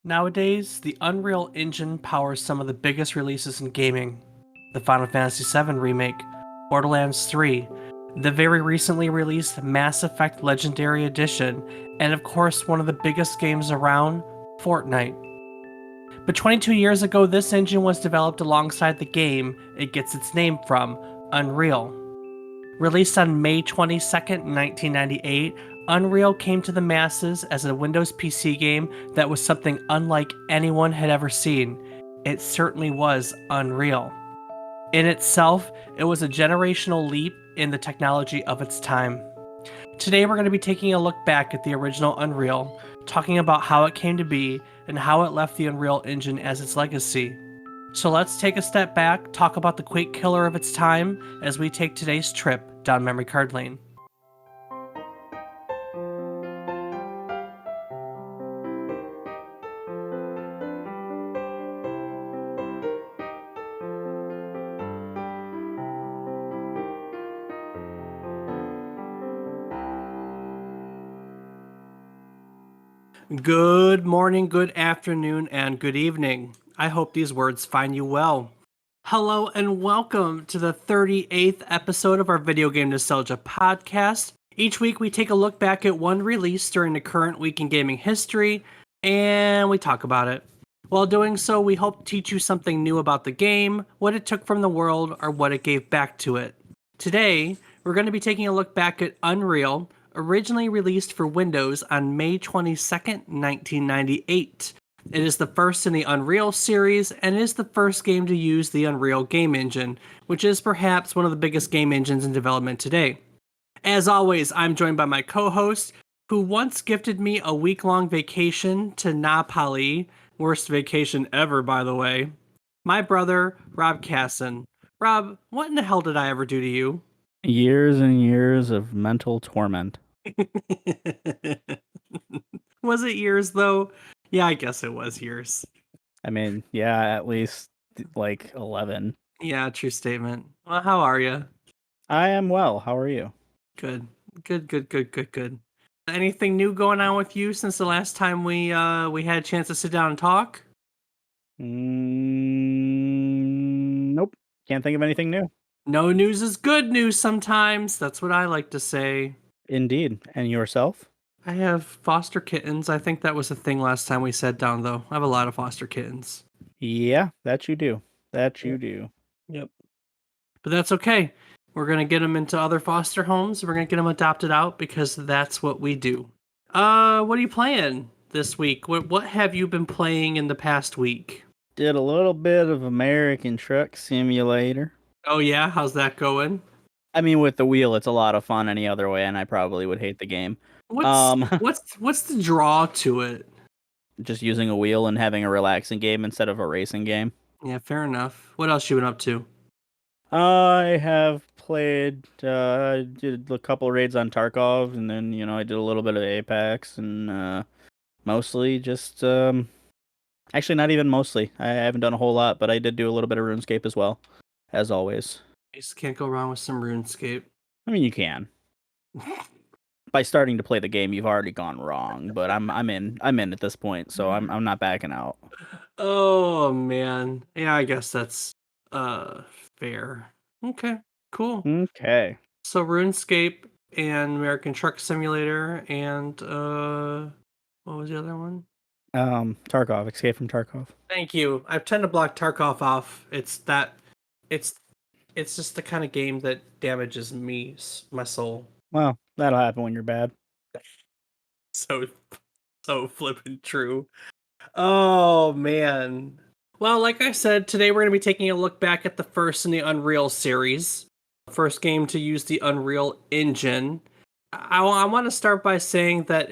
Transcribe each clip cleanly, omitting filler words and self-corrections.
Nowadays, the Unreal Engine powers some of the biggest releases in gaming. The Final Fantasy VII Remake, Borderlands 3, the very recently released Mass Effect Legendary Edition, and of course one of the biggest games around, Fortnite. But 22 years ago, this engine was developed alongside the game it gets its name from, Unreal. Released on May 22nd, 1998, Unreal came to the masses as a Windows PC game that was something unlike anyone had ever seen. It certainly was unreal. In itself, it was a generational leap in the technology of its time. Today we're going to be taking a look back at the original Unreal, talking about how it came to be and how it left the Unreal Engine as its legacy. So let's take a step back, talk about the Quake Killer of its time, as we take today's trip down memory card lane. Good morning, good afternoon, and good evening. I hope these words find you well. Hello and welcome to the 38th episode of our Video Game Nostalgia podcast. Each week we take a look back at one release during the current week in gaming history, and we talk about it. While doing so, we hope to teach you something new about the game, what it took from the world, or what it gave back to it. Today, we're going to be taking a look back at Unreal, originally released for Windows on May 22nd, 1998. It is the first in the Unreal series and is the first game to use the Unreal game engine, which is perhaps one of the biggest game engines in development today. As always, I'm joined by my co-host, who once gifted me a week-long vacation to Napoli, worst vacation ever, by the way, my brother, Rob Casson. Rob, what in the hell did I ever do to you? Years and years of mental torment. Was it years, though? Yeah, I guess it was years. I mean, yeah, at least like 11. Yeah, true statement. Well, how are you? I am well. How are you? Good. Good. Anything new going on with you since the last time we had a chance to sit down and talk? Nope. Can't think of anything new. No news is good news sometimes. That's what I like to say. Indeed. And yourself? I have foster kittens. I think that was a thing last time we sat down, though. I have a lot of foster kittens. Yeah, that you do. You do. Yep. But that's okay. We're going to get them into other foster homes. We're going to get them adopted out because that's what we do. What are you playing this week? What have you been playing in the past week? Did a little bit of American Truck Simulator. Oh yeah? How's that going? I mean, with the wheel, it's a lot of fun any other way, and I probably would hate the game. What's the draw to it? Just using a wheel and having a relaxing game instead of a racing game. Yeah, fair enough. What else you been up to? I have played, did a couple raids on Tarkov, and then, I did a little bit of Apex, and mostly just, actually not even mostly. I haven't done a whole lot, but I did do a little bit of RuneScape as well, as always. You just can't go wrong with some RuneScape. I mean, you can. By starting to play the game, you've already gone wrong, but I'm in at this point, so I'm not backing out. Oh man. Yeah, I guess that's fair. Okay, cool. Okay. So RuneScape and American Truck Simulator and what was the other one? Tarkov, Escape from Tarkov. Thank you. I tend to block Tarkov off. It's just the kind of game that damages me, my soul. Well, that'll happen when you're bad. So flippin' true. Oh man. Well, like I said, today we're going to be taking a look back at the first in the Unreal series. First game to use the Unreal Engine. I want to start by saying that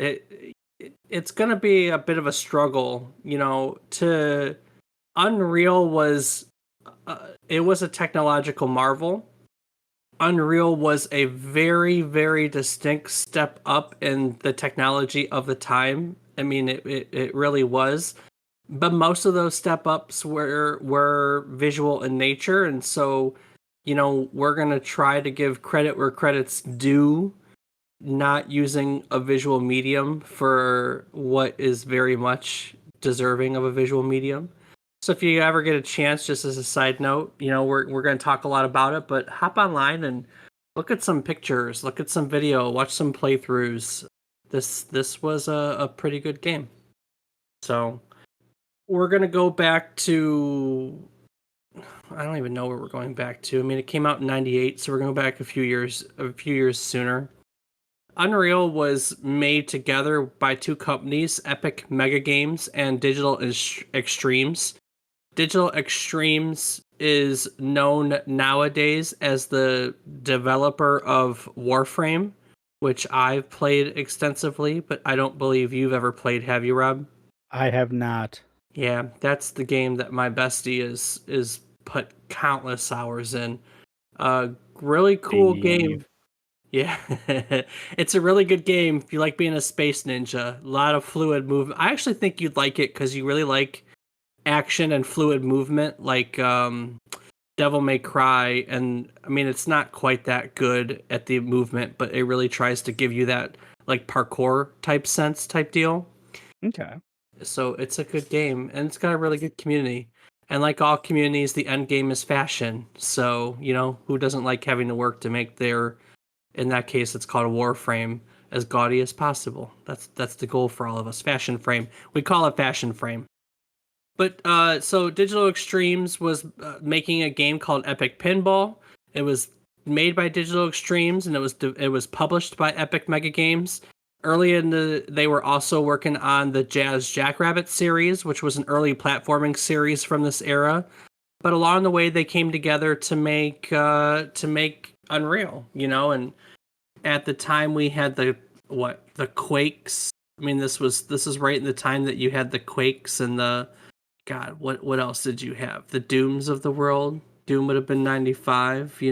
it's going to be a bit of a struggle, to Unreal was it was a technological marvel. Unreal was a very, very distinct step up in the technology of the time. I mean, it really was. But most of those step ups were visual in nature, and so we're gonna try to give credit where credit's due, not using a visual medium for what is very much deserving of a visual medium. So if you ever get a chance, just as a side note, we're going to talk a lot about it, but hop online and look at some pictures, look at some video, watch some playthroughs. This was a pretty good game. So we're going to go back to, I don't even know where we're going back to. I mean, it came out in 98, so we're going back a few years sooner. Unreal was made together by two companies, Epic Mega Games and Digital Extremes. Digital Extremes is known nowadays as the developer of Warframe, which I've played extensively, but I don't believe you've ever played. Have you, Rob? I have not. Yeah, that's the game that my bestie is put countless hours in. Really cool game. Steve. Yeah, it's a really good game if you like being a space ninja. A lot of fluid movement. I actually think you'd like it because you really like action and fluid movement, like Devil May Cry. And I mean, it's not quite that good at the movement, but it really tries to give you that like parkour type sense type deal. Okay. So it's a good game, and it's got a really good community. And like all communities, the end game is fashion. So who doesn't like having to work to make their, in that case, it's called a Warframe, as gaudy as possible. That's the goal for all of us. Fashion frame. We call it fashion frame. But so Digital Extremes was making a game called Epic Pinball. It was made by Digital Extremes, and it was published by Epic Mega Games. They were also working on the Jazz Jackrabbit series, which was an early platforming series from this era. But along the way, they came together to make Unreal. And at the time we had the Quakes. I mean, this is right in the time that you had the Quakes and the God, what else did you have? The Dooms of the world. Doom would have been 95,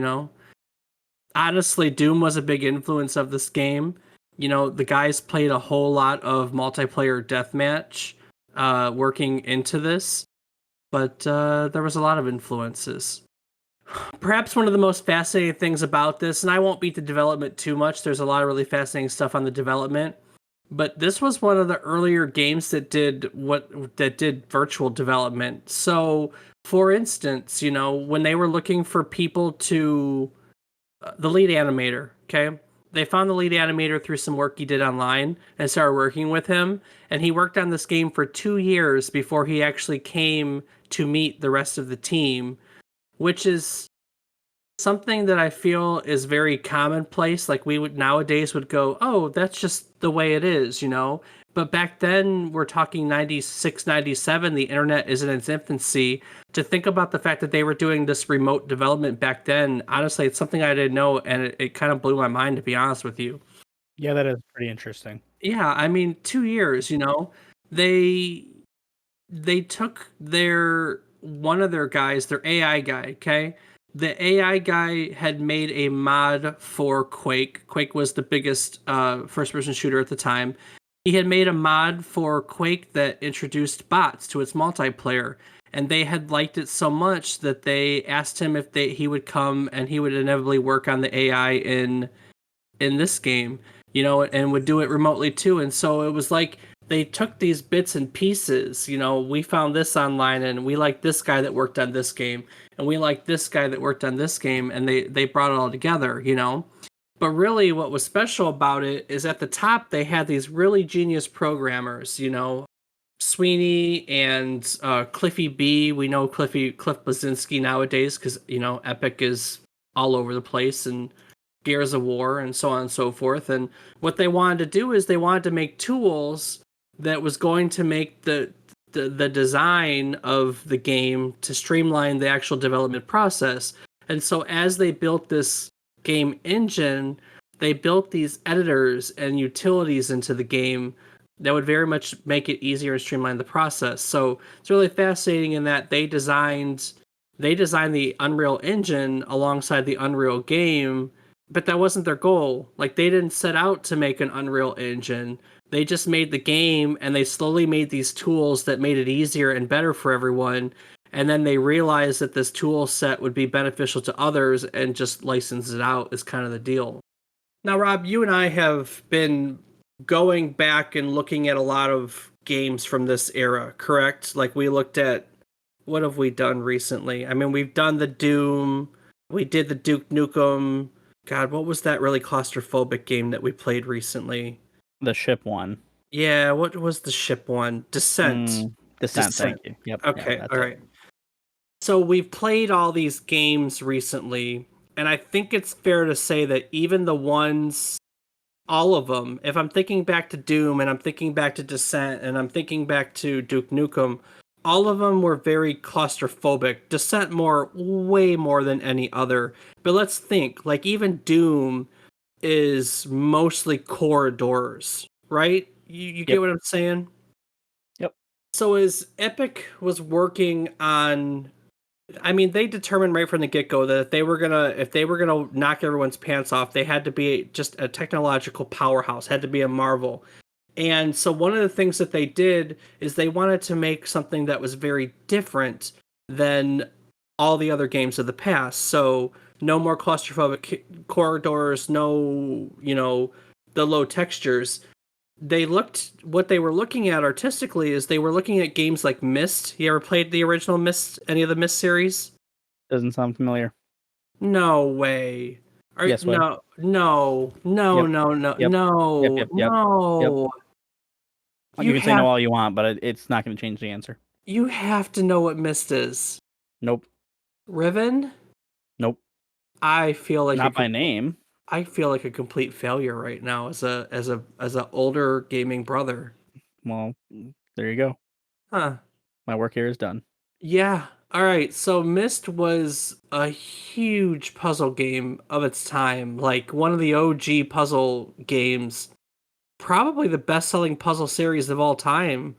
Honestly, Doom was a big influence of this game. The guys played a whole lot of multiplayer deathmatch working into this, but there was a lot of influences. Perhaps one of the most fascinating things about this, and I won't beat the development too much, there's a lot of really fascinating stuff on the development, but this was one of the earlier games that did virtual development. So, for instance, when they were looking for people to the lead animator, okay? They found the lead animator through some work he did online and started working with him, and he worked on this game for 2 years before he actually came to meet the rest of the team, which is something that I feel is very commonplace. Like we would nowadays would go, oh, that's just the way it is, But back then, we're talking 96, 97, the internet is in its infancy. To think about the fact that they were doing this remote development back then, honestly, it's something I didn't know, and it kind of blew my mind, to be honest with you. Yeah, that is pretty interesting. Yeah, I mean, 2 years, they took one of their guys, their AI guy, okay? The AI guy had made a mod for Quake. Quake was the biggest first-person shooter at the time. He had made a mod for Quake that introduced bots to its multiplayer, and they had liked it so much that they asked him if he would come and he would inevitably work on the AI in this game, and would do it remotely too. And so it was like they took these bits and pieces. We found this online, and we like this guy that worked on this game, and we like this guy that worked on this game, and they brought it all together. But really, what was special about it is at the top they had these really genius programmers. Sweeney and Cliffy B. We know Cliff Blazinski nowadays because Epic is all over the place, and Gears of War and so on and so forth. And what they wanted to do is they wanted to make tools that was going to make the design of the game to streamline the actual development process. And so as they built this game engine, they built these editors and utilities into the game that would very much make it easier and streamline the process. So it's really fascinating in that they designed the Unreal Engine alongside the Unreal game, but that wasn't their goal. Like they didn't set out to make an Unreal Engine. They just made the game, and they slowly made these tools that made it easier and better for everyone. And then they realized that this tool set would be beneficial to others and just licensed it out is kind of the deal. Now, Rob, you and I have been going back and looking at a lot of games from this era, correct? Like we looked at what have we done recently? I mean, we've done the Doom, we did the Duke Nukem. God, what was that really claustrophobic game that we played recently? The ship one. Yeah, what was the ship one? Descent. Descent, thank you. Yep, yeah, Okay, that's all it. right. So we've played all these games recently, and I think it's fair to say that even the ones, all of them, if I'm thinking back to Doom and I'm thinking back to Descent and I'm thinking back to Duke Nukem, all of them were very claustrophobic. Descent way more than any other. But let's think, like even Doom is mostly corridors, right? You get Yep. what I'm saying? Yep. So as Epic was working on, I mean, they determined right from the get-go that if they were gonna knock everyone's pants off, they had to be just a technological powerhouse, had to be a marvel. And so one of the things that they did is they wanted to make something that was very different than all the other games of the past. So no more claustrophobic corridors, no, the low textures. What they were looking at artistically is they were looking at games like Myst. You ever played the original Myst, any of the Myst series? Doesn't sound familiar. No way. Yes way. No, no, no, Yep. no, no, Yep. Yep. no, Yep. Yep. Yep. no. You You can say no have all you want, but it's not going to change the answer. you have to know what Myst is. Nope. Riven? Nope. I feel like Not by name. I feel like a complete failure right now as a older gaming brother. Well, there you go. Huh. My work here is done. Yeah. All right. So Myst was a huge puzzle game of its time, like one of the OG puzzle games, probably the best-selling puzzle series of all time.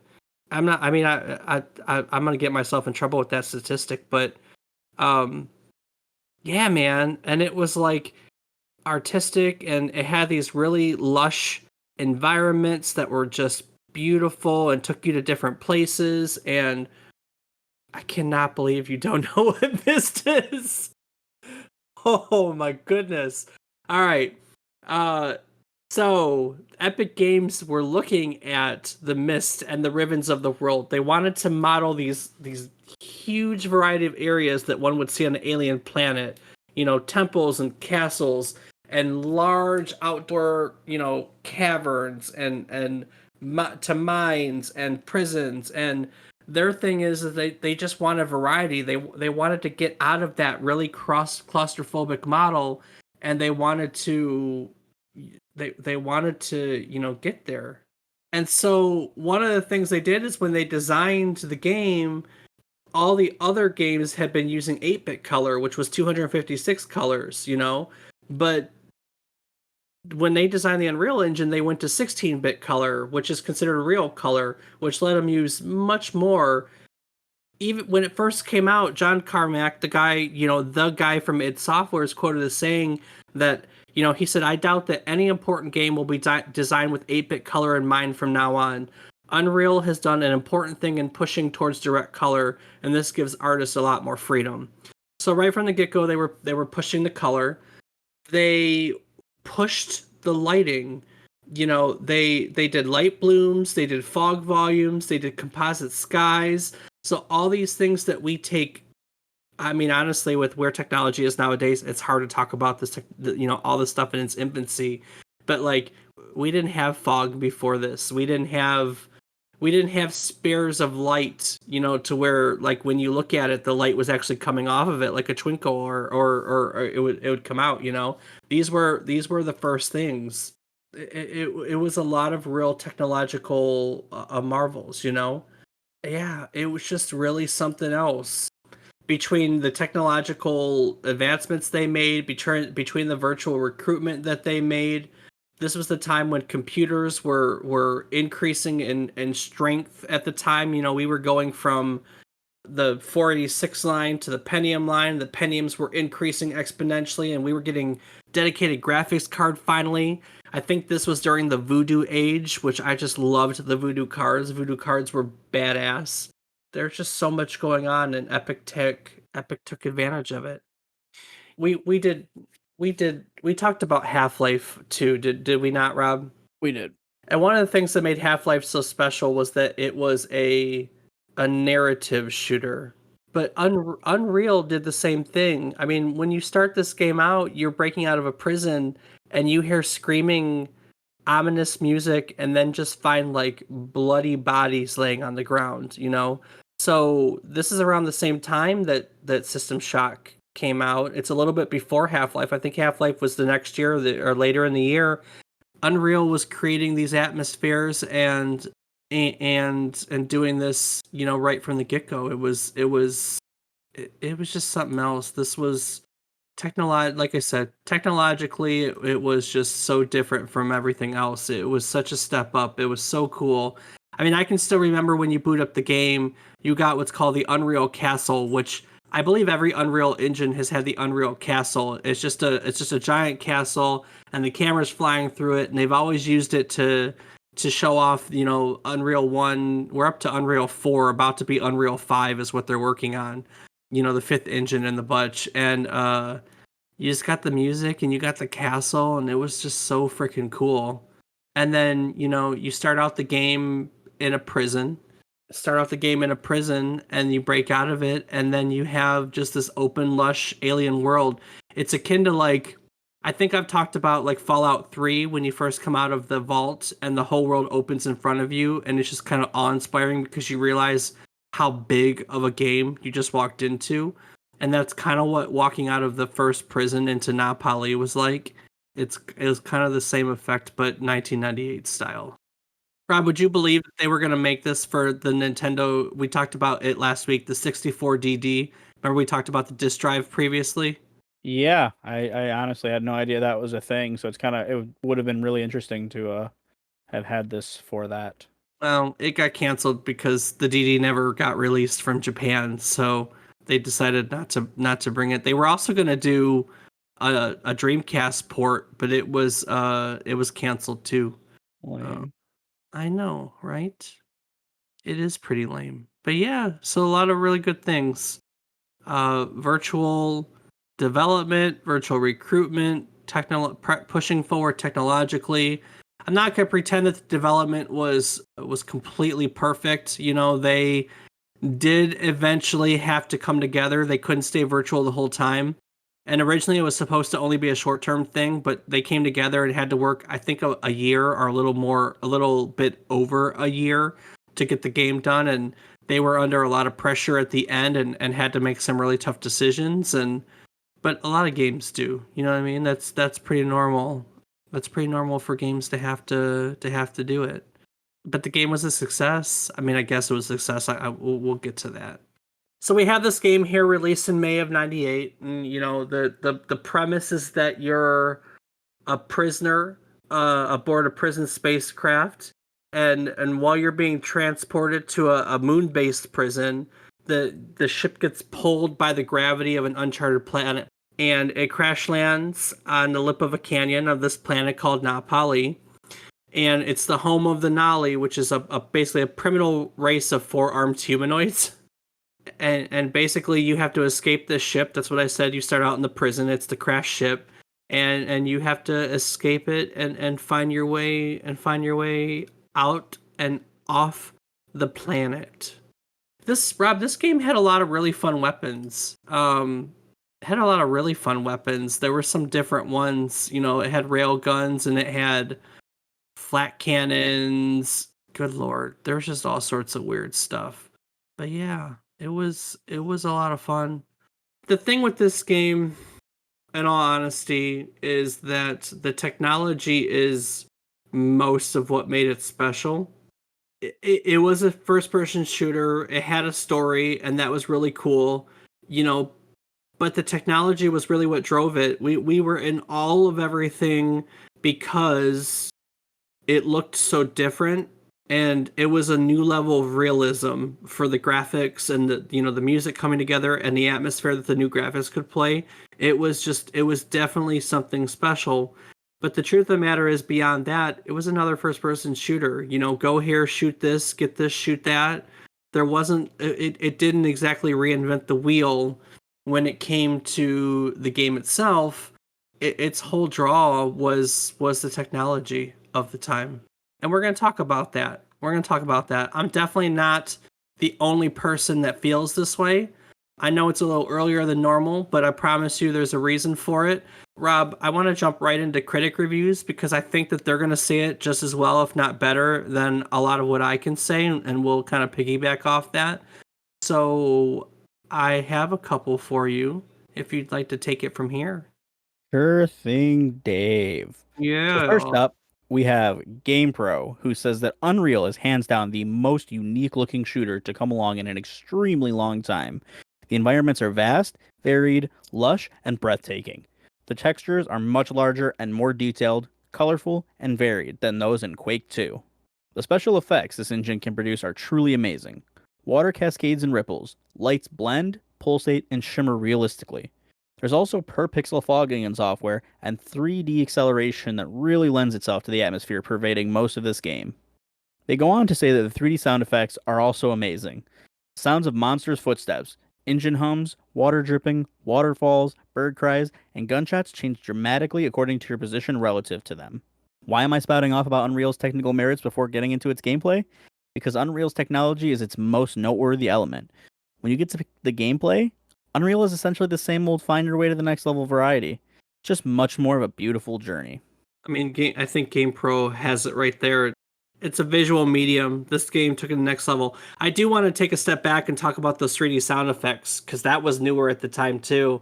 I'm not. I mean, I'm gonna get myself in trouble with that statistic, but um, yeah, man. And it was like artistic, and it had these really lush environments that were just beautiful and took you to different places. And I cannot believe you don't know what Myst is. Oh my goodness. All right. Uh so Epic Games were looking at the Myst and the Rivens of the world. They wanted to model these huge variety of areas that one would see on an alien planet. Temples and castles and large outdoor, caverns and to mines and prisons. And their thing is that they just want a variety. They wanted to get out of that really claustrophobic model, and they wanted to get there. And so one of the things they did is when they designed the game, all the other games had been using 8-bit color, which was 256 colors, but when they designed the Unreal Engine, they went to 16-bit color, which is considered real color, which let them use much more. Even when it first came out, John Carmack, the guy from id Software, is quoted as saying that, he said, "I doubt that any important game will be designed with 8-bit color in mind from now on. Unreal has done an important thing in pushing towards direct color, and this gives artists a lot more freedom." So right from the get-go, they were pushing the color. They pushed the lighting. They did light blooms, they did fog volumes, they did composite skies. So all these things that we take, I mean, honestly, with where technology is nowadays, it's hard to talk about this, all this stuff in its infancy. But like, we didn't have fog before this. We didn't have spares of light, to where like when you look at it, the light was actually coming off of it like a twinkle, or it would come out. These were the first things. It was a lot of real technological marvels. Yeah, it was just really something else. Between the technological advancements they made, between the virtual recruitment that they made, this was the time when computers were increasing in strength at the time. We were going from the 486 line to the Pentium line. The Pentiums were increasing exponentially, and we were getting dedicated graphics card finally. I think this was during the Voodoo age, which I just loved the Voodoo cards. Voodoo cards were badass. There's just so much going on, and Epic took advantage of it. We talked about Half-Life 2, did we not, Rob? We did. And one of the things that made Half-Life so special was that it was a narrative shooter. But Unreal did the same thing. I mean, when you start this game out, you're breaking out of a prison and you hear screaming ominous music and then just find like bloody bodies laying on the ground, you know? So this is around the same time that System Shock came out. It's a little bit before Half-Life. I think Half-Life was the next year or later in the year. Unreal was creating these atmospheres and doing this, you know, right from the get-go. It was just something else. This was like I said, technologically, it was just so different from everything else. It was such a step up. It was so cool. I mean, I can still remember when you boot up the game, you got what's called the Unreal Castle, which I believe every Unreal engine has had the Unreal Castle. It's just a giant castle, and the camera's flying through it, and they've always used it to show off, you know, Unreal 1. We're up to Unreal 4, about to be Unreal 5 is what they're working on. You know, the fifth engine in the bunch. And you just got the music and you got the castle, and it was just so freaking cool. And then, you know, you start out the game in a prison. Start off the game in a prison and you break out of it, and then you have just this open, lush alien world. It's akin to like, I think I've talked about like Fallout 3 when you first come out of the vault and the whole world opens in front of you, and it's just kind of awe-inspiring because you realize how big of a game you just walked into. And that's kind of what walking out of the first prison into Napali was like. It was kind of the same effect, but 1998 style. Rob, would you believe that they were going to make this for the Nintendo? We talked about it last week, the 64DD. Remember we talked about the disk drive previously? Yeah, I honestly had no idea that was a thing. So it would have been really interesting to have had this for that. Well, it got canceled because the DD never got released from Japan, so they decided not to bring it. They were also going to do a Dreamcast port, but it was canceled too. Uh, Lame. I know, right? It is pretty lame. But yeah, so a lot of really good things. Virtual development, virtual recruitment, pushing forward technologically. I'm not going to pretend that the development was completely perfect. You know, they did eventually have to come together. They couldn't stay virtual the whole time. And originally it was supposed to only be a short-term thing, but they came together and had to work, I think, a year or a little bit over a year to get the game done. And they were under a lot of pressure at the end and had to make some really tough decisions. But a lot of games do. You know what I mean? That's pretty normal. That's pretty normal for games to have to do it. But the game was a success. I mean, I guess it was a success. We'll get to that. So we have this game here released in May of '98, and you know the premise is that you're a prisoner aboard a prison spacecraft, and while you're being transported to a moon-based prison, the ship gets pulled by the gravity of an uncharted planet, and it crash lands on the lip of a canyon of this planet called Napali. And it's the home of the Nali, which is basically a primitive race of four-armed humanoids. And basically you have to escape this ship. That's what I said. You start out in the prison. It's the crash ship, and you have to escape it and find your way out and off the planet. This game had a lot of really fun weapons. There were some different ones. You know, it had rail guns and it had flat cannons. Good lord, there was just all sorts of weird stuff. But yeah, it was a lot of fun. The thing with this game, in all honesty, is that the technology is most of what made it special. It was a first person shooter. It had a story, and that was really cool. You know, but the technology was really what drove it. We were in all of everything because it looked so different, and it was a new level of realism for the graphics and the music coming together and the atmosphere that the new graphics could play. It was definitely something special. But the truth of the matter is, beyond that, it was another first person shooter. You know, go here, shoot this, get this, shoot that. There wasn't it didn't exactly reinvent the wheel when it came to the game itself. Its whole draw was the technology of the time. And we're going to talk about that. We're going to talk about that. I'm definitely not the only person that feels this way. I know it's a little earlier than normal, but I promise you there's a reason for it. Rob, I want to jump right into critic reviews because I think that they're going to say it just as well, if not better, than a lot of what I can say, and we'll kind of piggyback off that. So I have a couple for you if you'd like to take it from here. Sure thing, Dave. So first Yeah. up, we have GamePro, who says that Unreal is hands down the most unique looking shooter to come along in an extremely long time. The environments are vast, varied, lush, and breathtaking. The textures are much larger and more detailed, colorful, and varied than those in Quake 2. The special effects this engine can produce are truly amazing. Water cascades and ripples, lights blend, pulsate, and shimmer realistically. There's also per pixel fogging in software and 3D acceleration that really lends itself to the atmosphere pervading most of this game. They go on to say that the 3D sound effects are also amazing. Sounds of monsters' footsteps, engine hums, water dripping, waterfalls, bird cries, and gunshots change dramatically according to your position relative to them. Why am I spouting off about Unreal's technical merits before getting into its gameplay? Because Unreal's technology is its most noteworthy element. When you get to the gameplay, Unreal is essentially the same old find your way to the next level variety, just much more of a beautiful journey. I mean, I think GamePro has it right there. It's a visual medium. This game took it to the next level. I do want to take a step back and talk about those 3D sound effects because that was newer at the time too.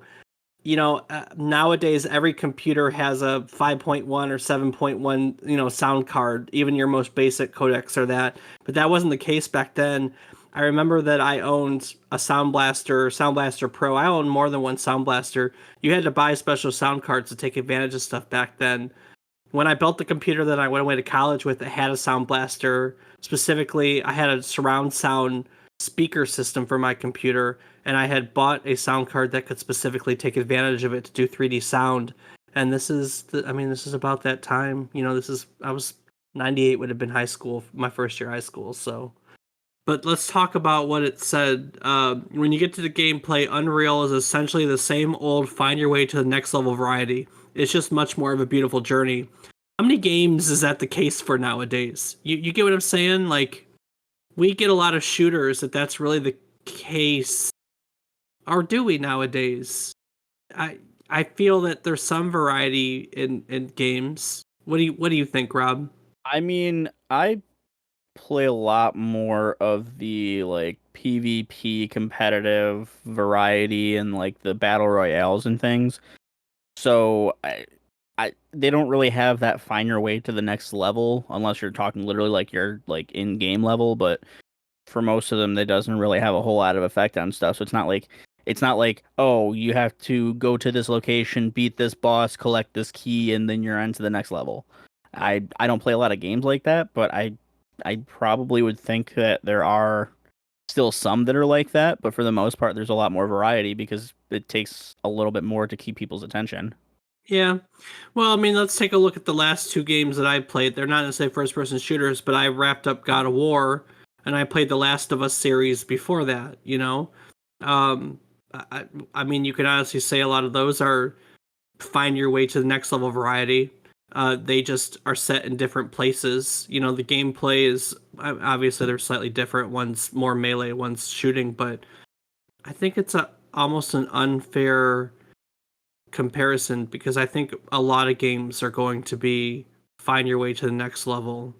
Nowadays every computer has a 5.1 or 7.1, sound card. Even your most basic codecs are that. But that wasn't the case back then. I remember that I owned a Sound Blaster Pro. I owned more than one Sound Blaster. You had to buy special sound cards to take advantage of stuff back then. When I built the computer that I went away to college with, it had a Sound Blaster. Specifically, I had a surround sound speaker system for my computer, and I had bought a sound card that could specifically take advantage of it to do 3D sound. And this is about that time. I was 98 would have been high school, my first year of high school. So, but let's talk about what it said. When you get to the gameplay, Unreal is essentially the same old find your way to the next level variety. It's just much more of a beautiful journey. How many games is that the case for nowadays? You get what I'm saying? Like, we get a lot of shooters that's really the case. Or do we nowadays? I I feel that there's some variety in games. What do you think, Rob? I mean, I play a lot more of the like PvP competitive variety and like the battle royales and things. So they don't really have that find your way to the next level unless you're talking literally like your like in game level. But for most of them, that doesn't really have a whole lot of effect on stuff. So it's not like oh you have to go to this location, beat this boss, collect this key, and then you're on to the next level. I don't play a lot of games like that, but I probably would think that there are still some that are like that, but for the most part, there's a lot more variety because it takes a little bit more to keep people's attention. Yeah. Well, I mean, let's take a look at the last two games that I played. They're not necessarily first person shooters, but I wrapped up God of War and I played the Last of Us series before that. Um, I, I mean, you could honestly say a lot of those are find your way to the next level variety. They just are set in different places. The gameplay is obviously they're slightly different. One's more melee, one's shooting, but I think it's almost an unfair comparison because I think a lot of games are going to be find your way to the next level,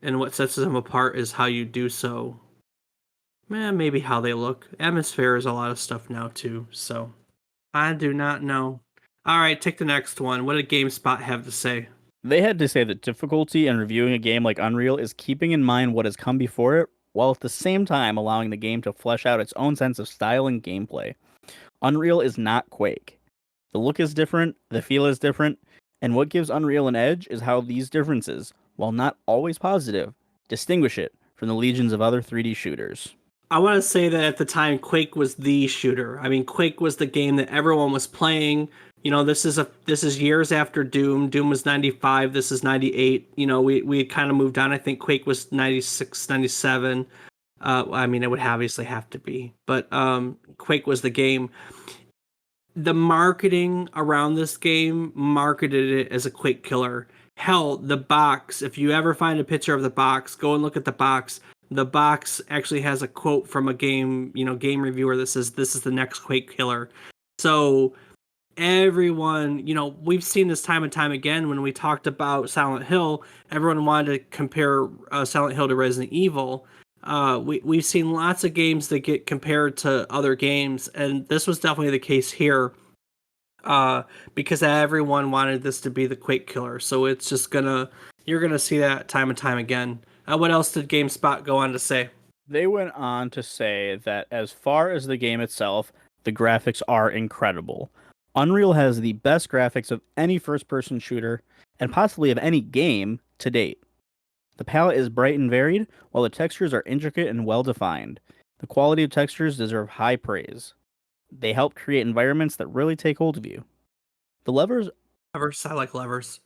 and what sets them apart is how you do so. Maybe how they look. Atmosphere is a lot of stuff now too, so I do not know. All right, take the next one. What did GameSpot have to say? They had to say that difficulty in reviewing a game like Unreal is keeping in mind what has come before it, while at the same time allowing the game to flesh out its own sense of style and gameplay. Unreal is not Quake. The look is different, the feel is different, and what gives Unreal an edge is how these differences, while not always positive, distinguish it from the legions of other 3D shooters. I want to say that at the time, Quake was the shooter. I mean, Quake was the game that everyone was playing. This is years after Doom. Doom was 95. This is 98. We had kind of moved on. I think Quake was 96, 97. I mean, it would obviously have to be, but Quake was the game. The marketing around this game marketed it as a Quake Killer. Hell, the box, if you ever find a picture of the box, go and look at the box. The box actually has a quote from a game reviewer that says this is the next Quake Killer. So everyone, we've seen this time and time again when we talked about Silent Hill. Everyone wanted to compare Silent Hill to Resident Evil. We've seen lots of games that get compared to other games, and this was definitely the case here. Because everyone wanted this to be the Quake Killer, so you're gonna see that time and time again. What else did GameSpot go on to say? They went on to say that as far as the game itself, the graphics are incredible. Unreal has the best graphics of any first person shooter, and possibly of any game to date. The palette is bright and varied, while the textures are intricate and well defined. The quality of textures deserve high praise. They help create environments that really take hold of you. The levers, Levers, I like levers.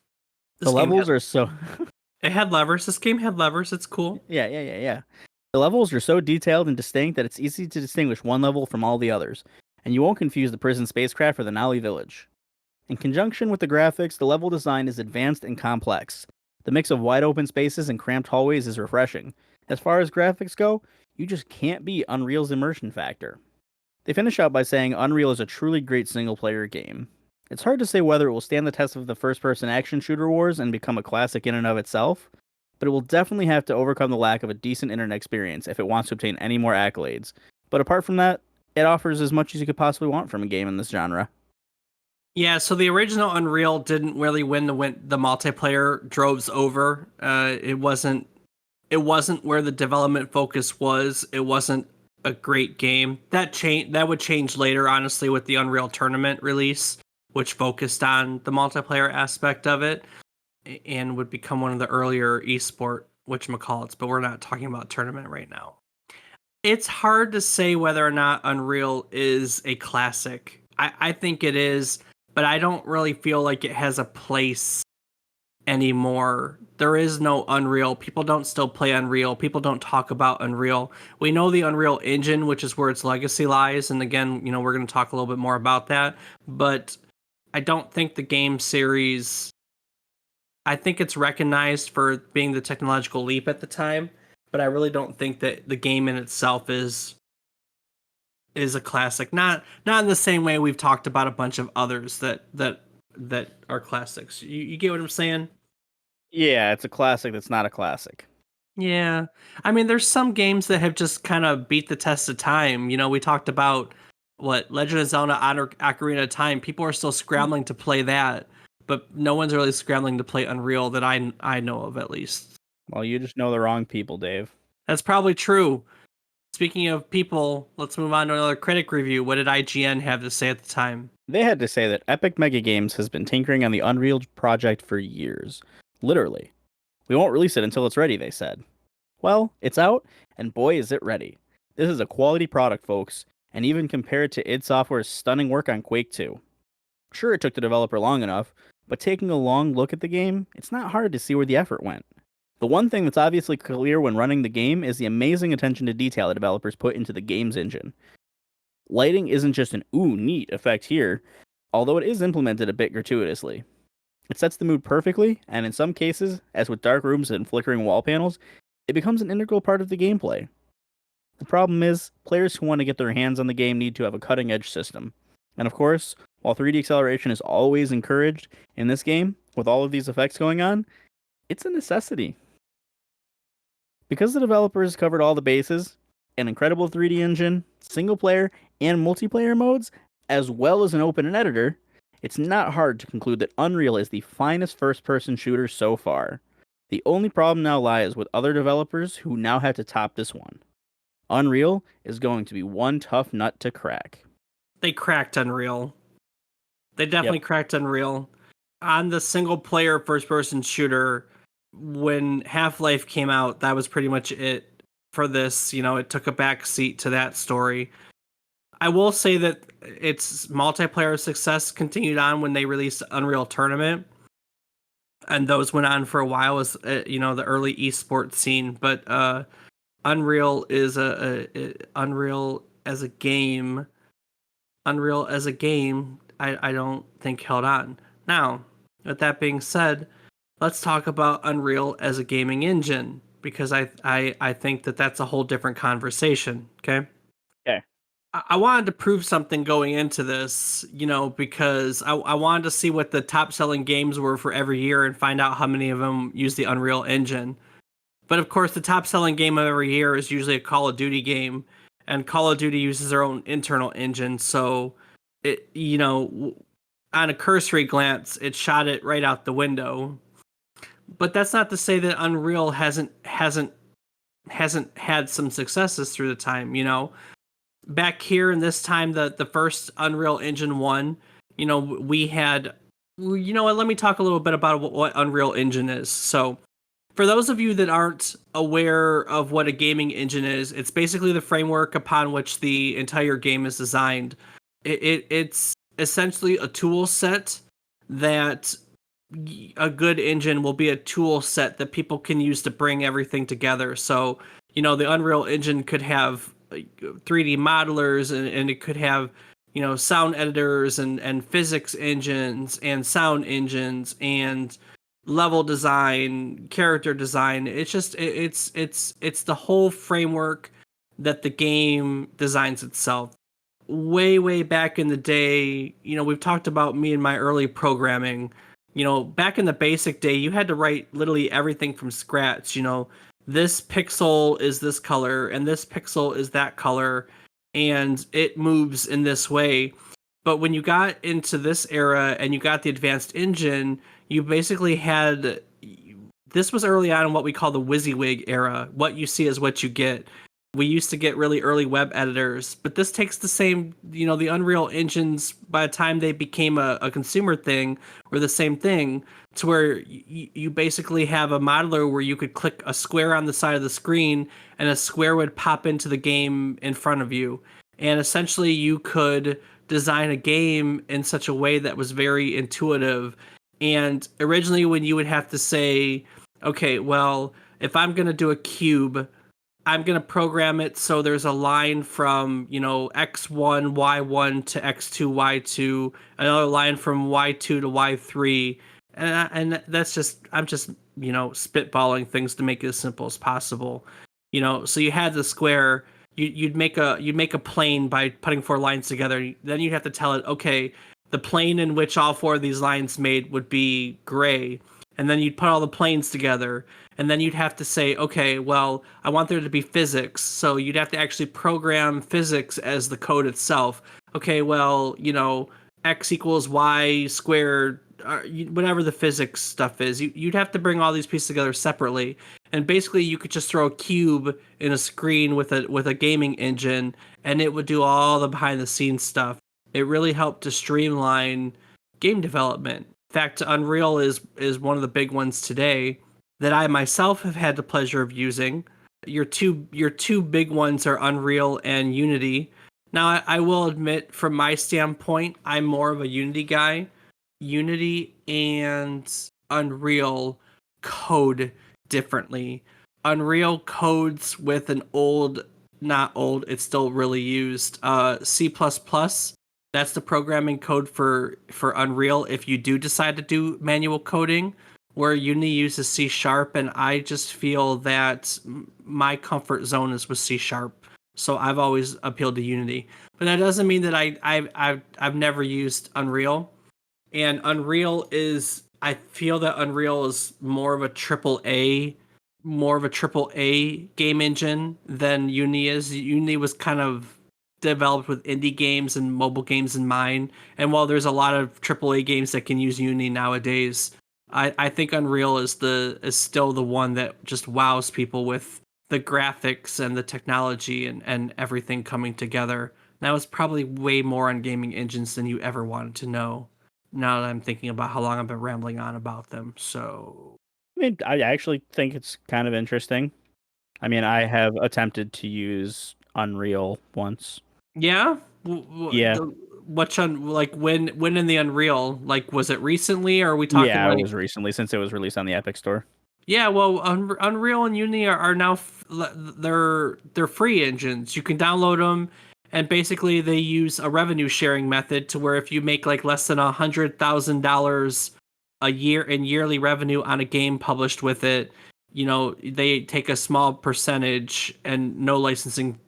the This game levels had are so it had levers. This game had levers. It's cool. yeah. The levels are so detailed and distinct that it's easy to distinguish one level from all the others, and you won't confuse the prison spacecraft or the Nali village. In conjunction with the graphics, the level design is advanced and complex. The mix of wide open spaces and cramped hallways is refreshing. As far as graphics go, you just can't beat Unreal's immersion factor. They finish out by saying Unreal is a truly great single player game. It's hard to say whether it will stand the test of the first person action shooter wars and become a classic in and of itself, but it will definitely have to overcome the lack of a decent internet experience if it wants to obtain any more accolades. But apart from that, it offers as much as you could possibly want from a game in this genre. Yeah, so the original Unreal didn't really win the multiplayer droves over. It wasn't where the development focus was. It wasn't a great game. That would change later, honestly, with the Unreal Tournament release, which focused on the multiplayer aspect of it and would become one of the earlier esport whatchamacallits, but we're not talking about tournament right now. It's hard to say whether or not Unreal is a classic. I think it is, but I don't really feel like it has a place anymore. There is no Unreal. People don't still play Unreal. People don't talk about Unreal. We know the Unreal Engine, which is where its legacy lies, and again, we're going to talk a little bit more about that, but I don't think the game series, I think it's recognized for being the technological leap at the time, but I really don't think that the game in itself is a classic. Not in the same way we've talked about a bunch of others that are classics. You get what I'm saying? Yeah, it's a classic that's not a classic. Yeah. I mean, there's some games that have just kind of beat the test of time. We talked about what Legend of Zelda Ocarina of Time. People are still scrambling to play that, but no one's really scrambling to play Unreal that I know of, at least. Well, you just know the wrong people, Dave. That's probably true. Speaking of people, let's move on to another critic review. What did IGN have to say at the time? They had to say that Epic Mega Games has been tinkering on the Unreal project for years. Literally. We won't release it until it's ready, they said. Well, it's out, and boy is it ready. This is a quality product, folks, and even compared to id Software's stunning work on Quake 2. Sure, it took the developer long enough, but taking a long look at the game, it's not hard to see where the effort went. The one thing that's obviously clear when running the game is the amazing attention to detail the developers put into the game's engine. Lighting isn't just an ooh, neat effect here, although it is implemented a bit gratuitously. It sets the mood perfectly, and in some cases, as with dark rooms and flickering wall panels, it becomes an integral part of the gameplay. The problem is, players who want to get their hands on the game need to have a cutting edge system. And of course, while 3D acceleration is always encouraged in this game, with all of these effects going on, it's a necessity. Because the developers covered all the bases, an incredible 3D engine, single player, and multiplayer modes, as well as an open editor, it's not hard to conclude that Unreal is the finest first person shooter so far. The only problem now lies with other developers who now have to top this one. Unreal is going to be one tough nut to crack. They cracked Unreal. They definitely cracked Unreal. On the single player first person shooter, when Half-Life came out, that was pretty much it for this. It took a back seat to that story. I will say that its multiplayer success continued on when they released Unreal Tournament, and those went on for a while as the early esports scene. But Unreal is Unreal as a game. Unreal as a game, I don't think held on. Now, with that being said, let's talk about Unreal as a gaming engine because I think that that's a whole different conversation. Okay. Okay. I wanted to prove something going into this, because I wanted to see what the top selling games were for every year and find out how many of them use the Unreal Engine. But of course, the top selling game of every year is usually a Call of Duty game, and Call of Duty uses their own internal engine. So, on a cursory glance, it shot it right out the window. But that's not to say that Unreal hasn't had some successes through the time. Back here in this time, the first Unreal Engine 1, we had. You know what? Let me talk a little bit about what Unreal Engine is. So, for those of you that aren't aware of what a gaming engine is, it's basically the framework upon which the entire game is designed. It's essentially a tool set that a good engine will be a tool set that people can use to bring everything together. So, the Unreal Engine could have 3D modelers and it could have, sound editors and physics engines and sound engines and level design, character design. It's just it's the whole framework that the game designs itself. Way back in the day, we've talked about me and my early programming. Back in the basic day, you had to write literally everything from scratch. This pixel is this color and this pixel is that color and it moves in this way. But when you got into this era and you got the advanced engine, you basically had, this was early on in what we call the WYSIWYG era. What you see is what you get. We used to get really early web editors, but this takes the same, the Unreal engines, by the time they became a consumer thing, were the same thing, to where you basically have a modeler where you could click a square on the side of the screen and a square would pop into the game in front of you. And essentially you could design a game in such a way that was very intuitive. And originally when you would have to say, okay, well, if I'm going to do a cube, I'm going to program it so there's a line from, X1, Y1 to X2, Y2, another line from Y2 to Y3. And that's just, I'm just, spitballing things to make it as simple as possible. So you had the square, you'd make a plane by putting four lines together. Then you'd have to tell it, okay, the plane in which all four of these lines made would be gray. And then you'd put all the planes together. And then you'd have to say, okay, well, I want there to be physics. So you'd have to actually program physics as the code itself. Okay, well, X equals Y squared, whatever the physics stuff is. You'd have to bring all these pieces together separately. And basically you could just throw a cube in a screen with a gaming engine and it would do all the behind the scenes stuff. It really helped to streamline game development. In fact, Unreal is one of the big ones today that I myself have had the pleasure of using. Your two big ones are Unreal and Unity. Now, I will admit, from my standpoint, I'm more of a Unity guy. Unity and Unreal code differently. Unreal codes with an old, not old, it's still really used, C++. That's the programming code for Unreal if you do decide to do manual coding, where Unity uses C Sharp, and I just feel that my comfort zone is with C Sharp. So I've always appealed to Unity. But that doesn't mean that I've never used Unreal. And Unreal is, I feel that Unreal is more of a triple A game engine than Unity is. Unity was kind of developed with indie games and mobile games in mind. And while there's a lot of triple A games that can use Unity nowadays, I think Unreal is still the one that just wows people with the graphics and the technology and everything coming together. That was probably way more on gaming engines than you ever wanted to know. Now that I'm thinking about how long I've been rambling on about them. So I mean, I actually think it's kind of interesting. I mean, I have attempted to use Unreal once. yeah, Yeah. what's on, like, when in the Unreal? Like, was it recently, or are we talking Yeah, it like? was recently since it was released on the Epic Store. Yeah, well, Unreal and Unity are now they're free engines. You can download them, and basically they use a revenue sharing method to where if you make like less than $100,000 a yearly revenue on a game published with it. They take a small percentage and no licensing.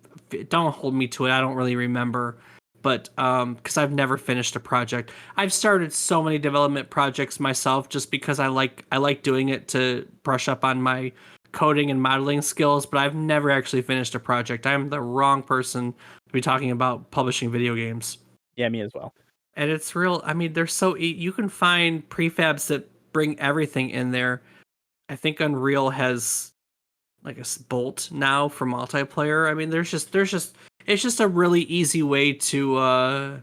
Don't hold me to it. I don't really remember, but because I've never finished a project. I've started so many development projects myself just because I like doing it to brush up on my coding and modeling skills, but I've never actually finished a project. I'm the wrong person to be talking about publishing video games. Yeah, me as well. And it's real. I mean, they're so you can find prefabs that bring everything in there. I think Unreal has like a bolt now for multiplayer. I mean, it's just a really easy way to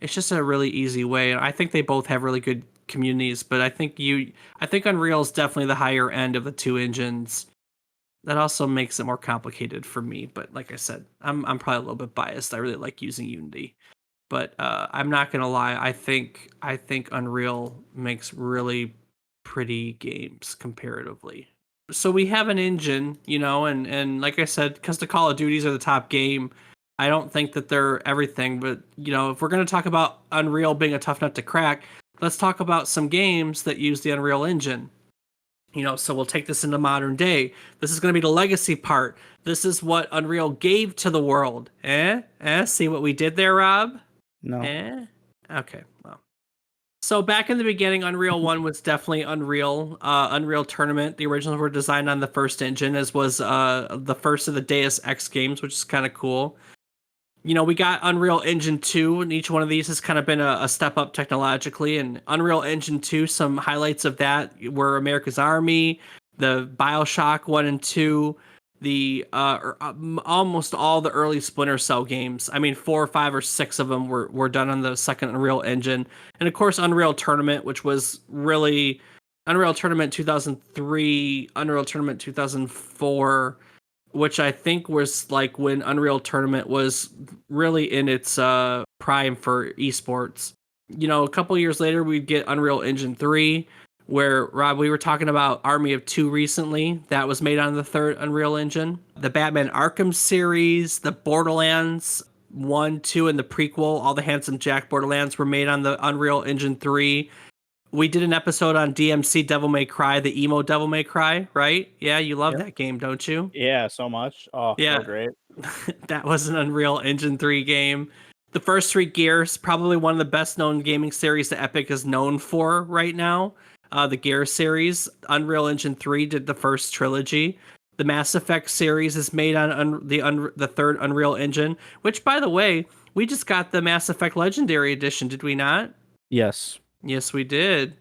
it's just a really easy way. And I think they both have really good communities, but I think Unreal is definitely the higher end of the two engines. That also makes it more complicated for me, but like I said, I'm probably a little bit biased. I really like using Unity. But I'm not gonna lie. I think Unreal makes really pretty games comparatively. So we have an engine, and like I said, because the Call of Duties are the top game, I don't think that they're everything. But if we're gonna talk about Unreal being a tough nut to crack, let's talk about some games that use the Unreal Engine. So we'll take this into modern day. This is going to be the legacy part. This is what Unreal gave to the world. See what we did there, Rob? No. Okay. Well. So back in the beginning, Unreal 1 was definitely Unreal. Unreal Tournament. The originals were designed on the first engine, as was the first of the Deus Ex games, which is kind of cool. We got Unreal Engine 2, and each one of these has kind of been a step up technologically. And Unreal Engine 2, some highlights of that were America's Army, the BioShock 1 and 2, the almost all the early Splinter Cell games. I mean, 4 or 5 or 6 of them were done on the second Unreal Engine. And of course, Unreal Tournament, which was really Unreal Tournament 2003, Unreal Tournament 2004, which I think was like when Unreal Tournament was really in its prime for esports. A couple years later, we'd get Unreal Engine 3, where, Rob, we were talking about Army of Two recently. That was made on the third Unreal Engine. The Batman Arkham series, the Borderlands 1, 2, and the prequel, all the Handsome Jack Borderlands were made on the Unreal Engine 3. We did an episode on DMC Devil May Cry, the emo Devil May Cry, right? Yeah, you love that game, don't you? Yeah, so much. Oh, Yeah. so great. That was an Unreal Engine 3 game. The first 3 Gears, probably one of the best known gaming series that Epic is known for right now. The Gears series, Unreal Engine 3 did the first trilogy. The Mass Effect series is made on the third Unreal Engine, which, by the way, we just got the Mass Effect Legendary Edition, did we not? Yes. Yes, we did.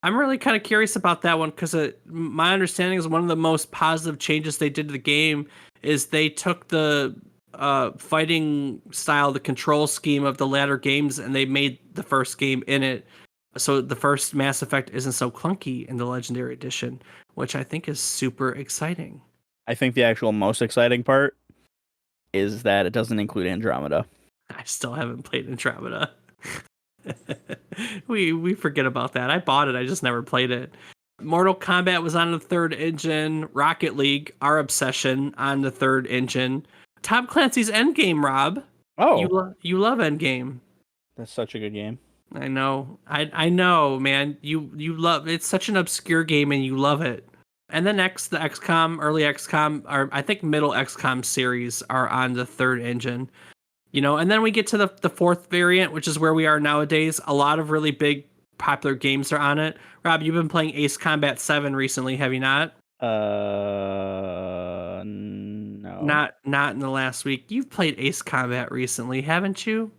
I'm really kind of curious about that one because my understanding is one of the most positive changes they did to the game is they took the fighting style, the control scheme of the latter games, and they made the first game in it. So the first Mass Effect isn't so clunky in the Legendary Edition, which I think is super exciting. I think the actual most exciting part is that it doesn't include Andromeda. I still haven't played Andromeda. we forget about that. I bought it, I just never played it. Mortal Kombat was on the third engine. Rocket League, our obsession, on the third engine. Tom Clancy's Endgame, Rob. Oh, you love Endgame. that's such a good game. I know. I know, man. You love it's such an obscure game and you love it. And then the XCOM, early XCOM, or I think middle XCOM series are on the third engine. And then we get to the fourth variant, which is where we are nowadays. A lot of really big popular games are on it. Rob, you've been playing Ace Combat 7 recently, have you not? No. Not in the last week. You've played Ace Combat recently, haven't you?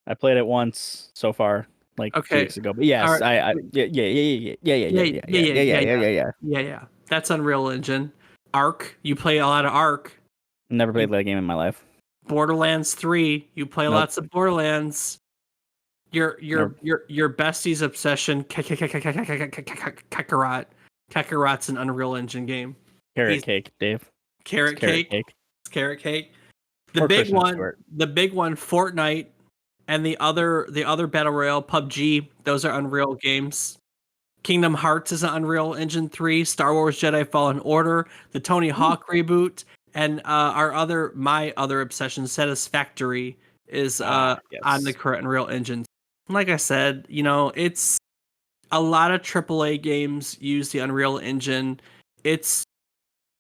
I played it once so far, like 2 weeks ago. But yes, Right. yeah. Yeah. That's Unreal Engine. Ark, you play a lot of Ark. Never played that game in my life. Borderlands 3, you play lots of Borderlands. Your bestie's obsession, Kakarot. Kakarot's an Unreal Engine game. Carrot cake, Dave. Carrot cake. It's carrot cake. The Or big Christmas one, Stewart. the big one, Fortnite, and the other battle royale, PUBG. Those are Unreal games. Kingdom Hearts is an Unreal Engine 3. Star Wars Jedi Fallen Order, the Tony Hawk reboot, and my other obsession, Satisfactory, is Yes. on the current Unreal Engine. Like I said, it's a lot of AAA games use the Unreal Engine. It's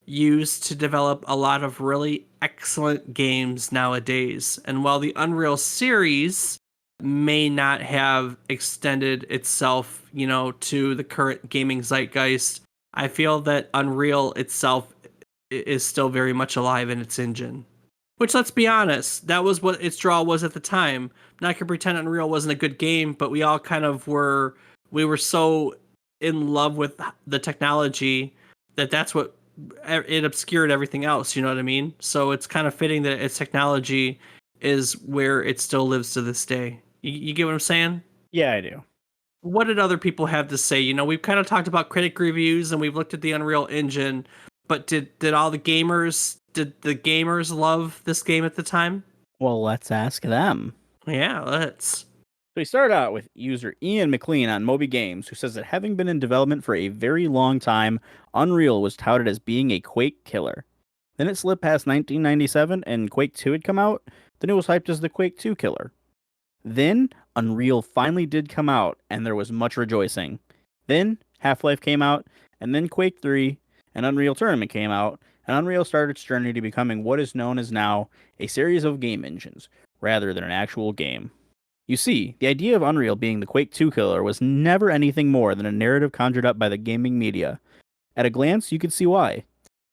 used to develop a lot of really excellent games nowadays. And while the Unreal series may not have extended itself, to the current gaming zeitgeist, I feel that Unreal itself is still very much alive in its engine. Which, let's be honest, that was what its draw was at the time. Not gonna pretend Unreal wasn't a good game, but we all kind of were. We were so in love with the technology that's what it obscured everything else. You know what I mean? So it's kind of fitting that its technology is where it still lives to this day. You get what I'm saying? Yeah, I do. What did other people have to say? We've kind of talked about critic reviews and we've looked at the Unreal Engine, but did the gamers love this game at the time? Well, let's ask them. Yeah, let's. So we start out with user Ian McLean on Moby Games, who says that having been in development for a very long time, Unreal was touted as being a Quake killer. Then it slipped past 1997 and Quake 2 had come out. Then it was hyped as the Quake 2 killer. Then Unreal finally did come out, and there was much rejoicing. Then Half-Life came out, and then Quake 3 and Unreal Tournament came out, and Unreal started its journey to becoming what is known as now a series of game engines, rather than an actual game. You see, the idea of Unreal being the Quake 2 killer was never anything more than a narrative conjured up by the gaming media. At a glance, you could see why.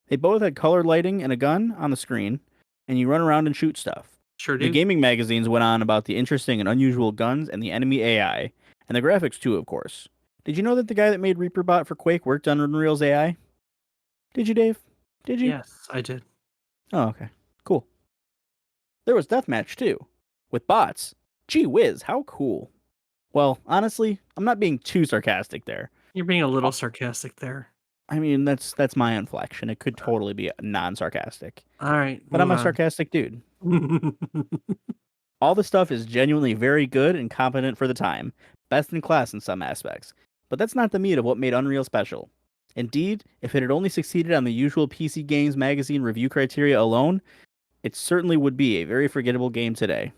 They both had colored lighting and a gun on the screen, and you run around and shoot stuff. Sure The do. gaming magazines went on about the interesting and unusual guns and the enemy AI, and the graphics too, of course. Did you know that the guy that made ReaperBot for Quake worked on Unreal's AI? Did you, Dave? Did you? Yes, I did. Oh, okay. Cool. There was Deathmatch too, with bots. Gee whiz, how cool. Well, honestly, I'm not being too sarcastic there. You're being a little sarcastic there. I mean, that's my inflection. It could totally be non-sarcastic. All right, But I'm move a sarcastic dude. on. All the stuff is genuinely very good and competent for the time, best in class in some aspects. But that's not the meat of what made Unreal special. Indeed, if it had only succeeded on the usual PC Games magazine review criteria alone, it certainly would be a very forgettable game today.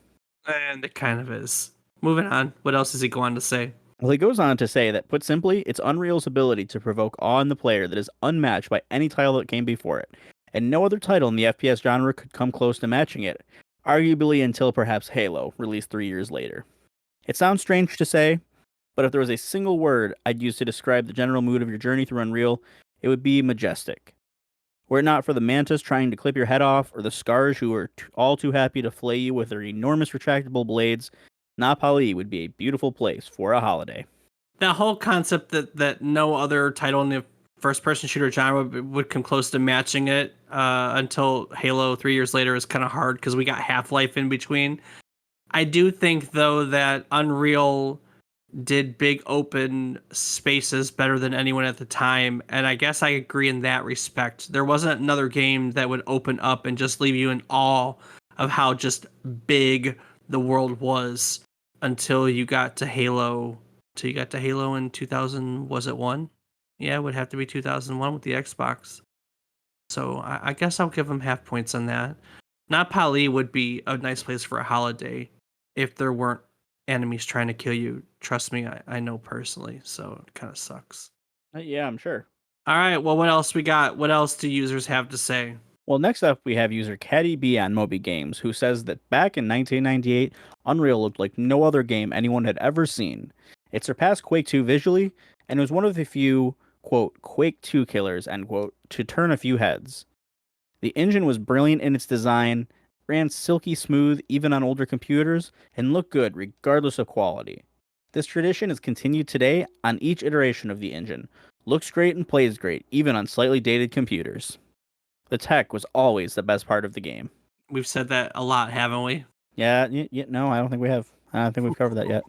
And it kind of is. Moving on. What else does he go on to say? Well, he goes on to say that, put simply, it's Unreal's ability to provoke awe in the player that is unmatched by any title that came before it, and no other title in the FPS genre could come close to matching it, arguably until perhaps Halo, released 3 years later. It sounds strange to say, but if there was a single word I'd use to describe the general mood of your journey through Unreal, it would be majestic. Were it not for the mantis trying to clip your head off, or the scars who are all too happy to flay you with their enormous retractable blades, Napali would be a beautiful place for a holiday. That whole concept that no other title in the first-person shooter genre would come close to matching it until Halo 3 years later is kind of hard because we got Half-Life in between. I do think, though, that Unreal did big open spaces better than anyone at the time, and I guess I agree in that respect. There wasn't another game that would open up and just leave you in awe of how just big the world was until you got to Halo. Till you got to Halo in 2000, was it 1? Yeah, it would have to be 2001 with the Xbox. So I guess I'll give them half points on that. Not Pali would be a nice place for a holiday if there weren't enemies trying to kill you. Trust me, I know personally, so it kind of sucks. Yeah, I'm sure. All right, well, what else we got? What else do users have to say? Well, next up, we have user Caddy B on Moby Games, who says that back in 1998, Unreal looked like no other game anyone had ever seen. It surpassed Quake 2 visually, and was one of the few, quote, Quake 2 killers, end quote, to turn a few heads. The engine was brilliant in its design, ran silky smooth even on older computers, and looked good regardless of quality. This tradition is continued today on each iteration of the engine. Looks great and plays great, even on slightly dated computers. The tech was always the best part of the game. We've said that a lot, haven't we? Yeah, no, I don't think we have. I don't think we've covered that yet.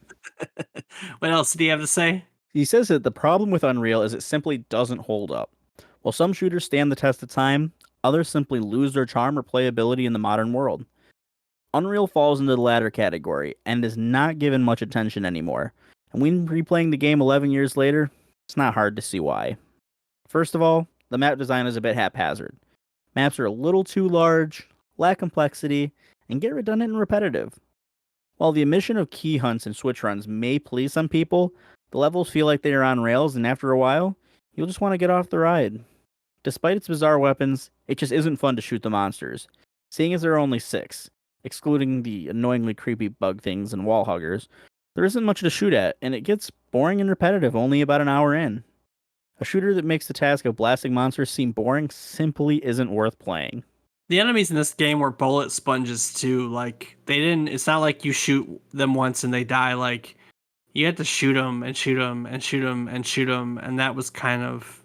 What else did he have to say? He says that the problem with Unreal is it simply doesn't hold up. While some shooters stand the test of time, others simply lose their charm or playability in the modern world. Unreal falls into the latter category and is not given much attention anymore. And when replaying the game 11 years later, it's not hard to see why. First of all, the map design is a bit haphazard. Maps are a little too large, lack complexity, and get redundant and repetitive. While the omission of key hunts and switch runs may please some people, The levels feel like they are on rails, and after a while, you'll just want to get off the ride. Despite its bizarre weapons, it just isn't fun to shoot the monsters. Seeing as there are only 6, excluding the annoyingly creepy bug things and wall huggers, there isn't much to shoot at, and it gets boring and repetitive only about an hour in. A shooter that makes the task of blasting monsters seem boring simply isn't worth playing. The enemies in this game were bullet sponges too. Like they didn't. It's not like you shoot them once and they die. Like you had to shoot them and shoot them and shoot them and shoot them, and that was kind of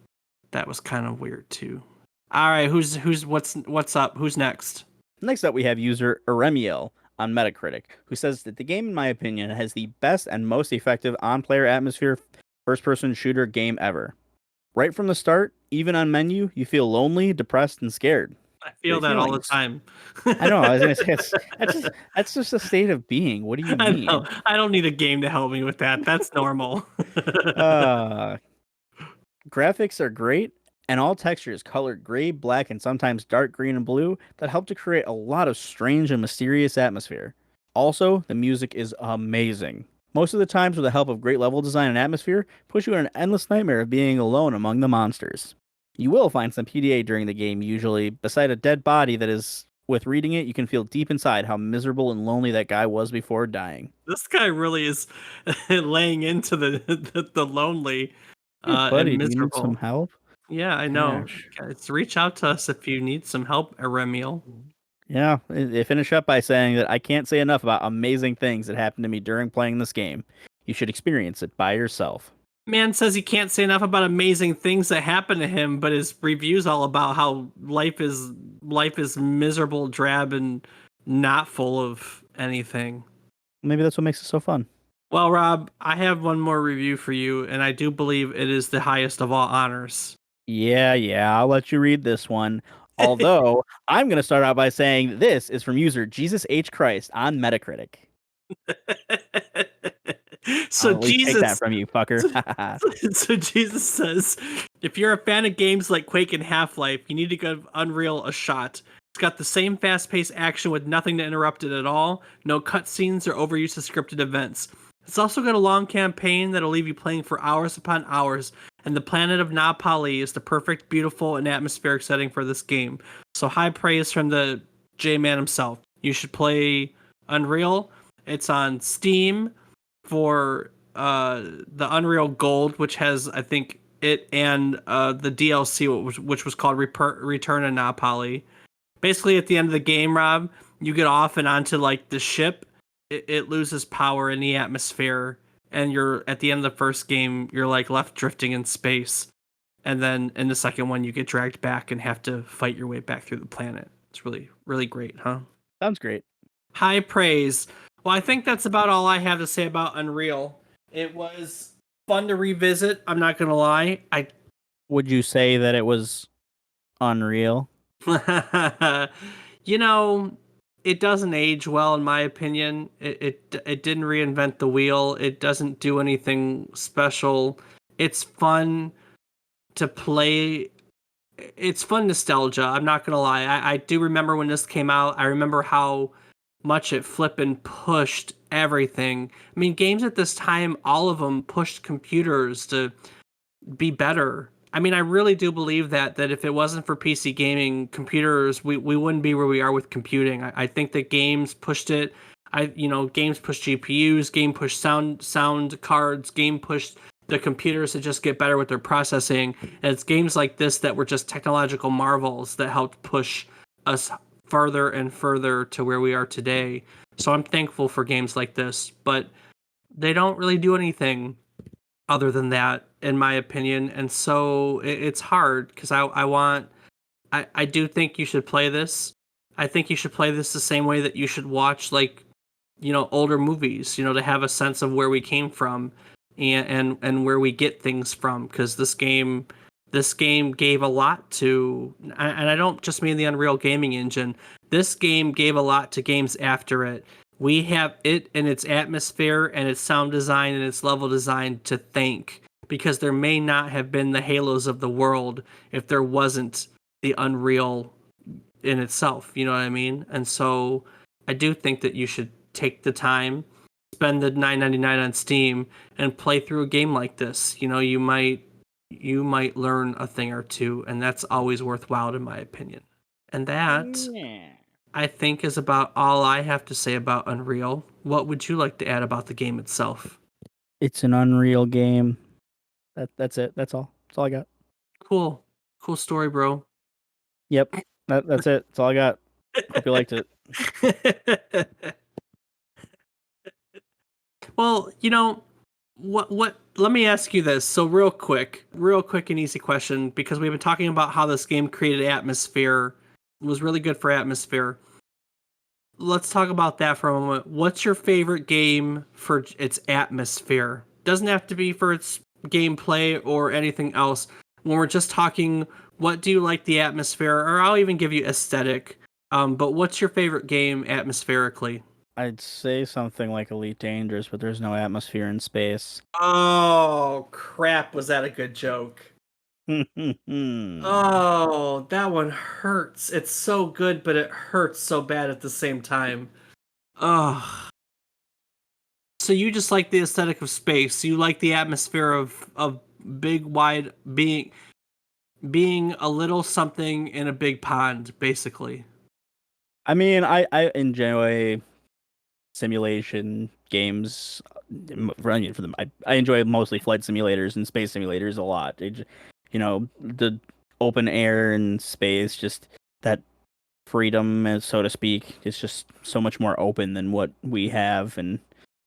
weird too. All right, what's up? Who's next? Next up, we have user Eremiel on Metacritic, who says that the game, in my opinion, has the best and most effective on-player atmosphere first-person shooter game ever. Right from the start, even on menu, you feel lonely, depressed, and scared. I feel Great that all the feelings. time. I know. I was gonna say that's just a state of being. What do you I mean? know. I don't need a game to help me with that. That's normal. Uh, graphics are great, and all textures colored gray, black, and sometimes dark green and blue that help to create a lot of strange and mysterious atmosphere. Also, the music is amazing. Most of the times, with the help of great level design and atmosphere, push you in an endless nightmare of being alone among the monsters. You will find some PDA during the game, usually beside a dead body that is. With reading it, you can feel deep inside how miserable and lonely that guy was before dying. This guy really is laying into the lonely Hey, and buddy, do you need some miserable. help? Yeah, I know. Gosh. Guys, reach out to us if you need some help, Eremiel. Yeah, they finish up by saying that I can't say enough about amazing things that happened to me during playing this game. You should experience it by yourself. Man says he can't say enough about amazing things that happen to him, but his review's all about how life is miserable, drab, and not full of anything. Maybe that's what makes it so fun. Well, Rob, I have one more review for you, and I do believe it is the highest of all honors. Yeah, I'll let you read this one. Although, I'm going to start out by saying this is from user Jesus H. Christ on Metacritic. So I'll at least take that Jesus from you, fucker. So Jesus says, if you're a fan of games like Quake and Half-Life, you need to give Unreal a shot. It's got the same fast-paced action with nothing to interrupt it at all, no cutscenes or overuse of scripted events. It's also got a long campaign that'll leave you playing for hours upon hours, and the planet of Na Pali is the perfect, beautiful, and atmospheric setting for this game. So high praise from the J-Man himself. You should play Unreal. It's on Steam for the Unreal Gold, which has, I think, it and the DLC, which was called Return to Na Pali. Basically, at the end of the game, Rob, you get off and onto like the ship. It loses power in the atmosphere, and you're at the end of the first game, you're like left drifting in space. And then in the second one, you get dragged back and have to fight your way back through the planet. It's really, really great, huh? Sounds great. High praise. Well, I think that's about all I have to say about Unreal. It was fun to revisit. I'm not gonna lie. Would you say that it was unreal? You know, it doesn't age well in my opinion. It didn't reinvent the wheel. It doesn't do anything special. It's fun to play. It's fun nostalgia. I'm not gonna lie. I do remember when this came out. I remember how much it flippin' pushed everything. I mean, games at this time, all of them pushed computers to be better. I mean, I really do believe that if it wasn't for PC gaming, computers, we wouldn't be where we are with computing. I think that games pushed it. Games pushed GPUs, game pushed sound cards, game pushed the computers to just get better with their processing. And it's games like this that were just technological marvels that helped push us further and further to where we are today. So I'm thankful for games like this, but they don't really do anything other than that, in my opinion. And so it's hard because I do think you should play this. I think you should play this the same way that you should watch like, older movies, to have a sense of where we came from and where we get things from. Because this game gave a lot to, and I don't just mean the Unreal Gaming Engine. This game gave a lot to games after it. We have it and its atmosphere and its sound design and its level design to thank, because there may not have been the Halos of the world if there wasn't the Unreal in itself. You know what I mean? And so I do think that you should take the time, spend the $9.99 on Steam and play through a game like this. You might learn a thing or two, and that's always worthwhile in my opinion. And that, Yeah. I think, is about all I have to say about Unreal. What would you like to add about the game itself? It's an Unreal game. That's it. That's all. That's all I got. Cool. Cool story, bro. Yep. That's it. That's all I got. Hope you liked it. Well, what let me ask you this. So real quick and easy question, because we've been talking about how this game created atmosphere, was really good for atmosphere. Let's talk about that for a moment. What's your favorite game for its atmosphere? Doesn't have to be for its gameplay or anything else. When we're just talking, what do you like the atmosphere, or I'll even give you aesthetic. But what's your favorite game atmospherically? I'd say something like Elite Dangerous, but there's no atmosphere in space. Oh, crap. Was that a good joke? Oh, that one hurts. It's so good, but it hurts so bad at the same time. Oh. So you just like the aesthetic of space. You like the atmosphere of big wide being a little something in a big pond, basically. I mean, I enjoy simulation games. Running for them, I enjoy mostly flight simulators and space simulators a lot. The open air and space, just that freedom, so to speak, is just so much more open than what we have, and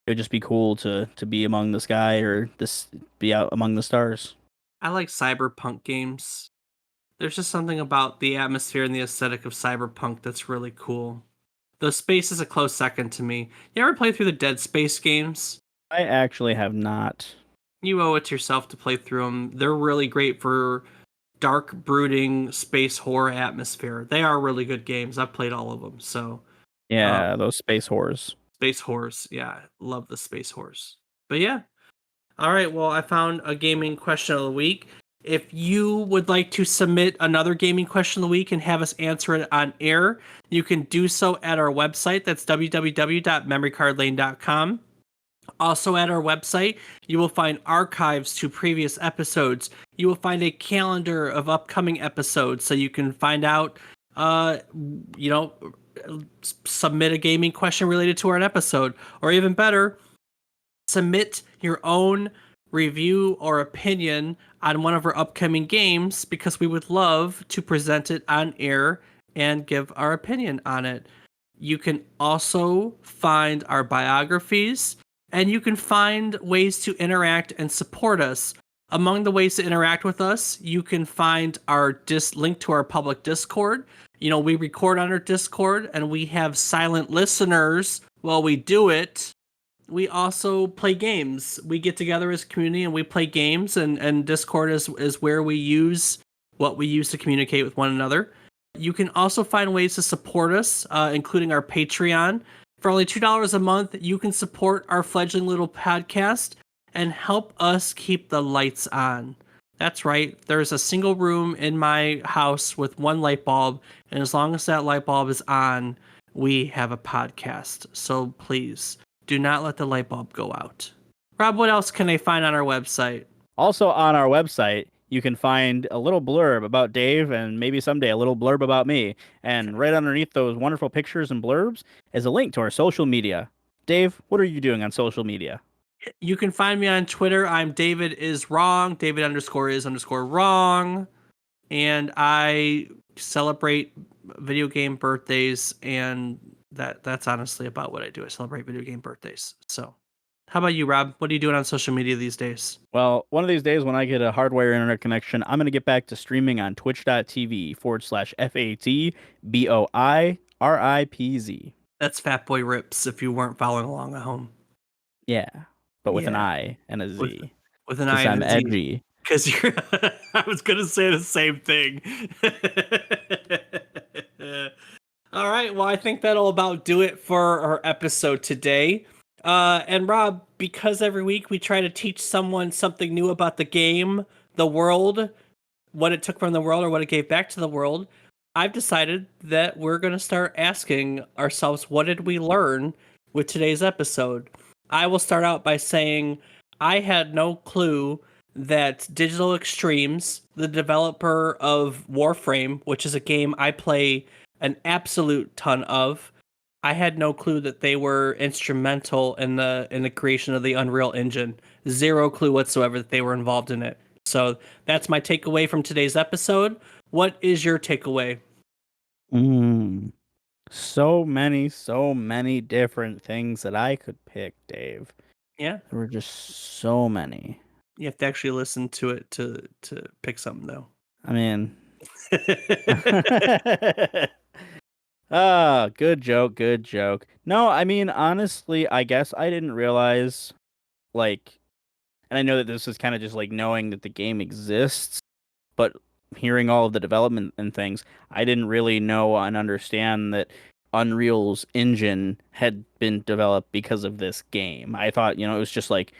it'd just be cool to be among the sky or this be out among the stars. I like cyberpunk games. There's just something about the atmosphere and the aesthetic of cyberpunk that's really cool. Though space is a close second to me. You ever play through the Dead Space games? I actually have not. You owe it to yourself to play through them. They're really great for dark, brooding space horror atmosphere. They are really good games. I've played all of them. So, Yeah, those space horrors. space horrors. Yeah, love the space horrors. But yeah. All right. Well, I found a gaming question of the week. If you would like to submit another gaming question of the week and have us answer it on air, you can do so at our website. That's www.memorycardlane.com. Also, at our website, you will find archives to previous episodes. You will find a calendar of upcoming episodes so you can find out, you know, submit a gaming question related to our episode. Or even better, submit your own review or opinion on one of our upcoming games, because we would love to present it on air and give our opinion on it. You can also find our biographies, and you can find ways to interact and support us. Among the ways to interact with us, you can find our link to our public Discord. We record on our Discord, and we have silent listeners while we do it. We also play games. We get together as a community and we play games, and Discord is where we use what we use to communicate with one another. You can also find ways to support us, including our Patreon. For only $2 a month, you can support our fledgling little podcast and help us keep the lights on. That's right. There's a single room in my house with one light bulb, and as long as that light bulb is on, we have a podcast. So please, do not let the light bulb go out. Rob, what else can they find on our website? Also on our website, you can find a little blurb about Dave and maybe someday a little blurb about me. And right underneath those wonderful pictures and blurbs is a link to our social media. Dave, what are you doing on social media? You can find me on Twitter. I'm David is wrong. David _is_ wrong. And I celebrate video game birthdays, and that's honestly about what I do. I celebrate video game birthdays. So how about you, Rob? What are you doing on social media these days? Well, one of these days when I get a hardwire internet connection, I'm going to get back to streaming on twitch.tv/FATBOIRIPZ. That's Fat Boy Rips if you weren't following along at home. Yeah, but with an Yeah. I and a Z. With an Because I and I'm a Z. edgy. Because you're I was gonna say the same thing. All right, well, I think that'll about do it for our episode today. And Rob, because every week we try to teach someone something new about the game, the world, what it took from the world or what it gave back to the world, I've decided that we're going to start asking ourselves, what did we learn with today's episode? I will start out by saying I had no clue that Digital Extremes, the developer of Warframe, which is a game I play an absolute ton of, I had no clue that they were instrumental in the creation of the Unreal Engine. Zero clue whatsoever that they were involved in it. So that's my takeaway from today's episode. What is your takeaway? Mm. So many different things that I could pick, Dave. Yeah, There were just so many. you have to actually listen to it to pick something though. I mean, ah, good joke, good joke. No, I mean, honestly, I guess I didn't realize, like, and I know that this is kind of just like knowing that the game exists, but hearing all of the development and things, I didn't really know and understand that Unreal's engine had been developed because of this game. I thought, it was just like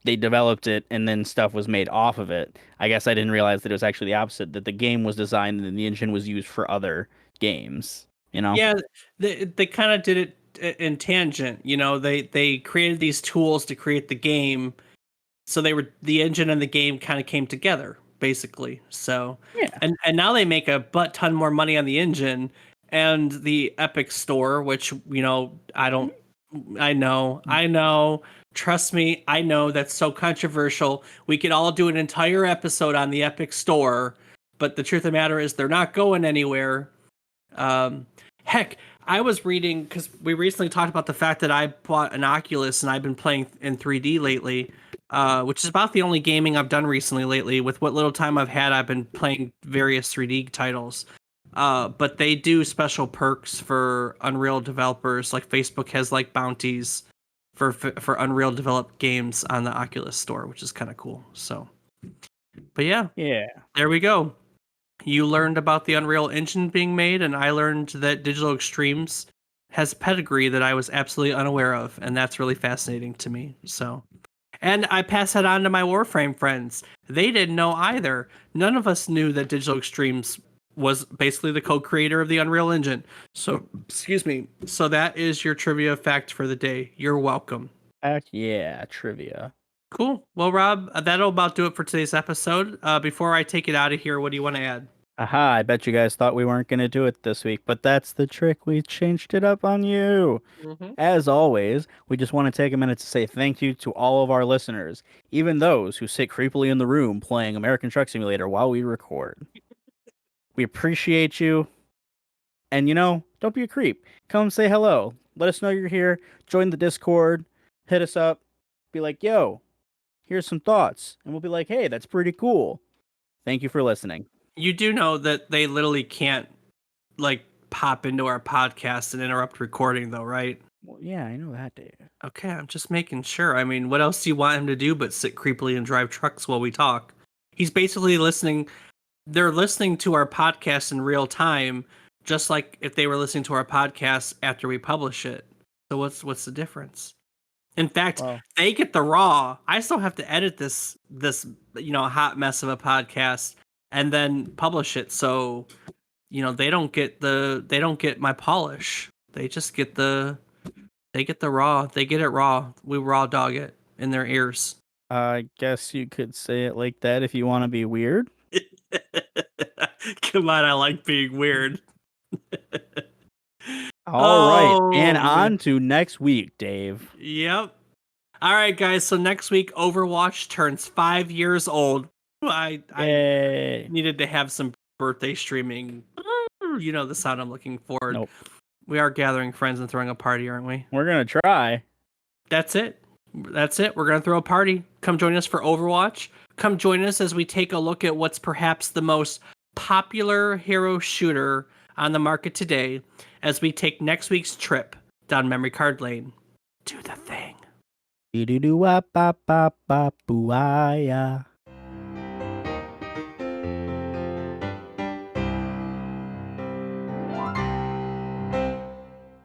they developed it and then stuff was made off of it. I guess I didn't realize that it was actually the opposite, that the game was designed and the engine was used for other games, you know? Yeah, they kind of did it in tangent. They created these tools to create the game, so the engine and the game kind of came together basically. So, Yeah. and now they make a butt ton more money on the engine and the Epic Store, which I don't. I know. Trust me, I know that's so controversial. We could all do an entire episode on the Epic Store, but the truth of the matter is they're not going anywhere. Um, Heck, I was reading because we recently talked about the fact that I bought an Oculus and I've been playing in 3D lately, which is about the only gaming I've done recently lately. With what little time I've had, I've been playing various 3D titles. But they do special perks for Unreal developers. Like Facebook has like bounties for Unreal developed games on the Oculus Store, which is kind of cool. So, but yeah, Yeah. there we go. You learned about the Unreal Engine being made, and I learned that Digital Extremes has pedigree that I was absolutely unaware of, and that's really fascinating to me. So, and I pass that on to my Warframe friends. They didn't know either. None of us knew that Digital Extremes was basically the co-creator of the Unreal Engine. So, excuse me. So that is your trivia fact for the day. You're welcome. Heck yeah, trivia. Cool. Well, Rob, that'll about do it for today's episode. Before I take it out of here, what do you want to add? Aha, I bet you guys thought we weren't going to do it this week, but that's the trick. We changed it up on you. Mm-hmm. As always, we just want to take a minute to say thank you to all of our listeners, even those who sit creepily in the room playing American Truck Simulator while we record. We appreciate you. And don't be a creep. Come say hello. Let us know you're here. Join the Discord. Hit us up. Be like, yo, here's some thoughts. And we'll be like, hey, that's pretty cool. Thank you for listening. You do know that they literally can't like pop into our podcast and interrupt recording though, right? Well, yeah, I know that, Dave. Okay, I'm just making sure. I mean, what else do you want him to do but sit creepily and drive trucks while we talk? He's basically listening. They're listening to our podcast in real time, just like if they were listening to our podcast after we publish it. So what's the difference? In fact, Well, they get the raw. I still have to edit this hot mess of a podcast and then publish it. So they don't get my polish. They just get the raw. They get it raw. We raw dog it in their ears. I guess you could say it like that if you want to be weird. Come on, I like being weird. All right, and Oh, on to next week, Dave. yep. All right, guys. So next week, Overwatch turns 5 years old. I Yay. needed to have some birthday streaming. You know the sound I'm looking for. Nope. We are gathering friends and throwing a party, aren't we? We're going to try. That's it. That's it. We're going to throw a party. Come join us for Overwatch. Come join us as we take a look at what's perhaps the most popular hero shooter on the market today as we take next week's trip down memory card lane. Do the thing. Do do do wop bop bop bop boo ah, yeah.